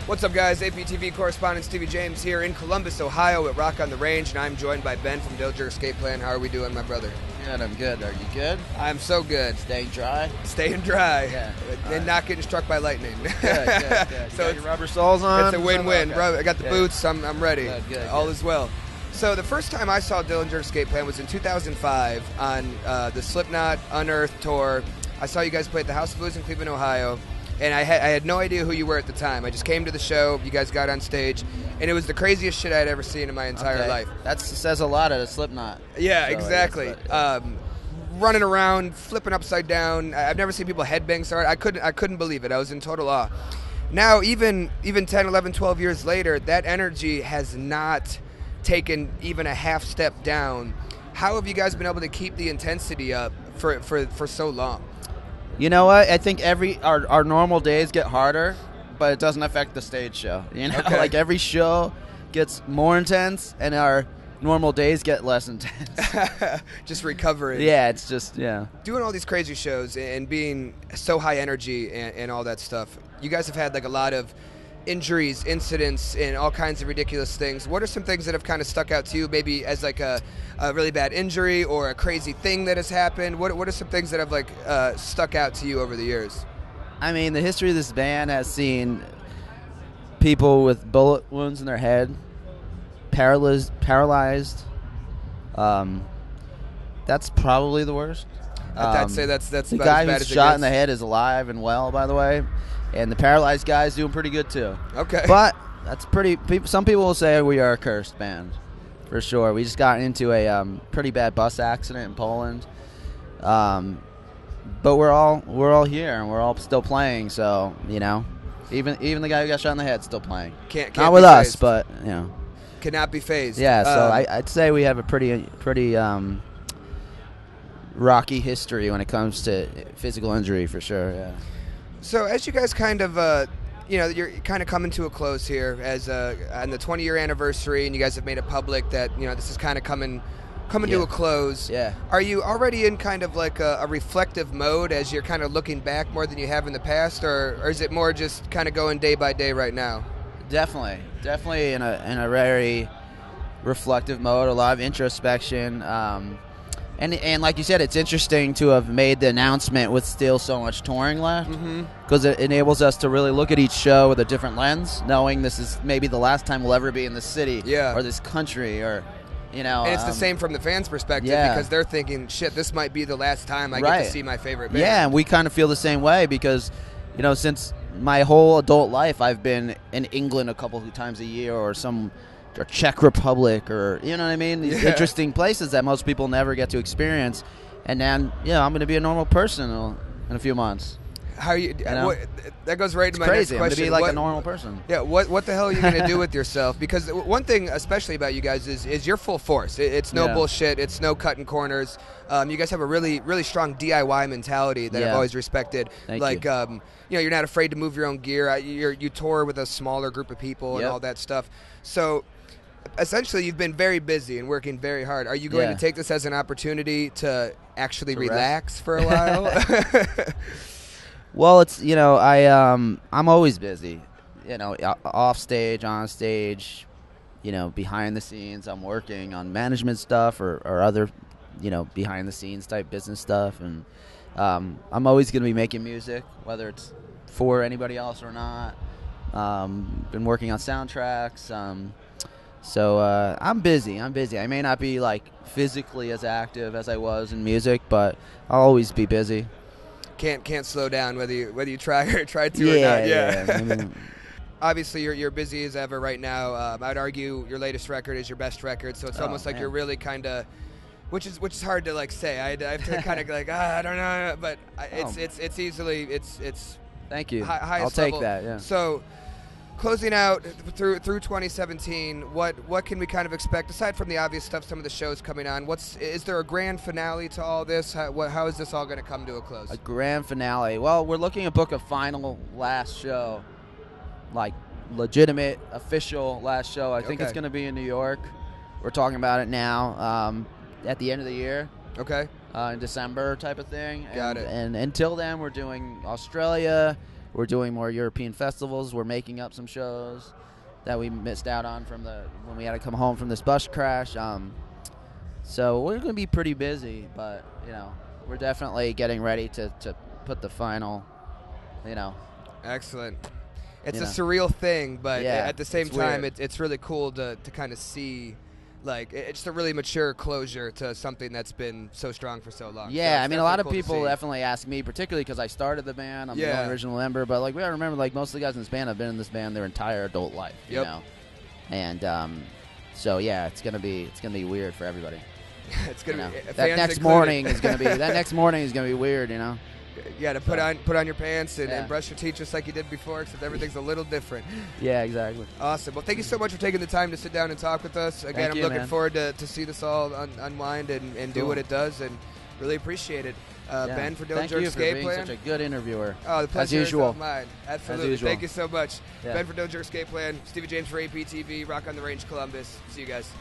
What's up, guys? APTV correspondent Stevie James here in Columbus, Ohio at Rock on the Range, and I'm joined by Ben from Dillinger Escape Plan. How are we doing, my brother? Good, I'm good. Are you good? I'm so good. Staying dry? Staying dry. Yeah. And not getting struck by lightning. Good. So you got your rubber soles on? It's a win-win. Okay. I got the boots. I'm ready. Good. All is well. So the first time I saw Dillinger Escape Plan was in 2005 on the Slipknot Unearthed tour. I saw you guys play at the House of Blues in Cleveland, Ohio. And I had no idea who you were at the time. I just came to the show. You guys got on stage, and it was the craziest shit I had ever seen in my entire life. That says a lot at a Slipknot. Yeah, show, exactly. Running around, flipping upside down. I've never seen people headbang so hard. I couldn't believe it. I was in total awe. Now, even 10, 11, 12 years later, that energy has not taken even a half step down. How have you guys been able to keep the intensity up for so long? You know what? I think our normal days get harder, but it doesn't affect the stage show. You know, Okay. like every show gets more intense, and our normal days get less intense. Just recovering. Yeah, it's just Doing all these crazy shows and being so high energy and all that stuff. You guys have had like a lot of injuries, incidents, and all kinds of ridiculous things. What are some things that have kind of stuck out to you, maybe as like a really bad injury or a crazy thing that has happened? What are some things that have like stuck out to you over the years? I mean, the history of this band has seen people with bullet wounds in their head, paralyzed. That's probably the worst. I'd say that's the about guy as bad who's as it shot gets. in the head is alive and well, by the way, and the paralyzed guy's doing pretty good too. Okay. But that's pretty. Some people will say we are a cursed band, for sure. We just got into a pretty bad bus accident in Poland, but we're all here and we're all still playing. So you know, even the guy who got shot in the head is still playing. Can't Not be with us, phased. but you know. Cannot be phased. Yeah, so I'd say we have a pretty rocky history when it comes to physical injury, for sure. Yeah. So as you guys kind of, you're kind of coming to a close here as on the 20-year anniversary, and you guys have made it public that this is kind of coming to a close. Yeah. Are you already in kind of like a reflective mode as you're kind of looking back more than you have in the past, or is it more just kind of going day by day right now? Definitely in a very reflective mode, a lot of introspection, and like you said, it's interesting to have made the announcement with still so much touring left, because it enables us to really look at each show with a different lens, knowing this is maybe the last time we'll ever be in this city or this country, or and it's the same from the fans' perspective, because they're thinking, shit, this might be the last time I get to see my favorite band. Yeah, and we kind of feel the same way, because since my whole adult life, I've been in England a couple of times a year, or Czech Republic, or you know what I mean? These interesting places that most people never get to experience. And then, I'm going to be a normal person in a few months. How are you? That goes right to my crazy. next question. I'm going to be like a normal person. Yeah. What the hell are you going to do with yourself? Because one thing, especially about you guys, is you're full force. It's no bullshit. It's no cutting corners. You guys have a really, really strong DIY mentality that I've always respected. Thank you. You're not afraid to move your own gear. You tour with a smaller group of people and all that stuff. So essentially, you've been very busy and working very hard. Are you going to take this as an opportunity to actually relax for a while? Well, it's I'm always busy. Off stage, on stage, behind the scenes. I'm working on management stuff or other, behind the scenes type business stuff, and I'm always going to be making music, whether it's for anybody else or not. Been working on soundtracks. So I'm busy. I may not be like physically as active as I was in music, but I'll always be busy. Can't slow down whether you try to or not. Yeah. Obviously, you're busy as ever right now. I'd argue your latest record is your best record, so it's almost like you're really kind of, which is hard to like say. I have to kind of like I don't know, but it's easily it's. Thank you. Highest I'll take level. that. Yeah. So, closing out through 2017, what can we kind of expect aside from the obvious stuff? Some of the shows coming on. Is there a grand finale to all this? How is this all going to come to a close? A grand finale. Well, we're looking to book a final last show, like legitimate official last show. I think it's going to be in New York. We're talking about it now. At the end of the year. Okay. In December type of thing. Got it. And until then, we're doing Australia, We're doing more European festivals. We're making up some shows that we missed out on when we had to come home from this bus crash. So we're going to be pretty busy, but we're definitely getting ready to put the final, Excellent. It's a surreal thing, but at the same time, it's really cool to kind of see, like, it's just a really mature closure to something that's been so strong for so long. Yeah, so I mean, a lot of people definitely ask me, particularly because I started the band. I'm the only original member, but like we gotta remember, like most of the guys in this band have been in this band their entire adult life, you know. And so yeah, it's gonna be weird for everybody. It's gonna be that next morning is gonna be weird, Yeah, to put on your pants and brush your teeth just like you did before, except everything's a little different. Yeah, exactly. Awesome. Well, thank you so much for taking the time to sit down and talk with us. Again, I'm looking forward to see this all unwind and do what it does, and really appreciate it. Ben for Dillinger Escape Plan. Thank you for being such a good interviewer. Oh, the pleasure as usual. is mine. Absolutely. As usual. Thank you so much. Ben for Dillinger Escape Plan, Stevie James for APTV, Rock on the Range, Columbus. See you guys.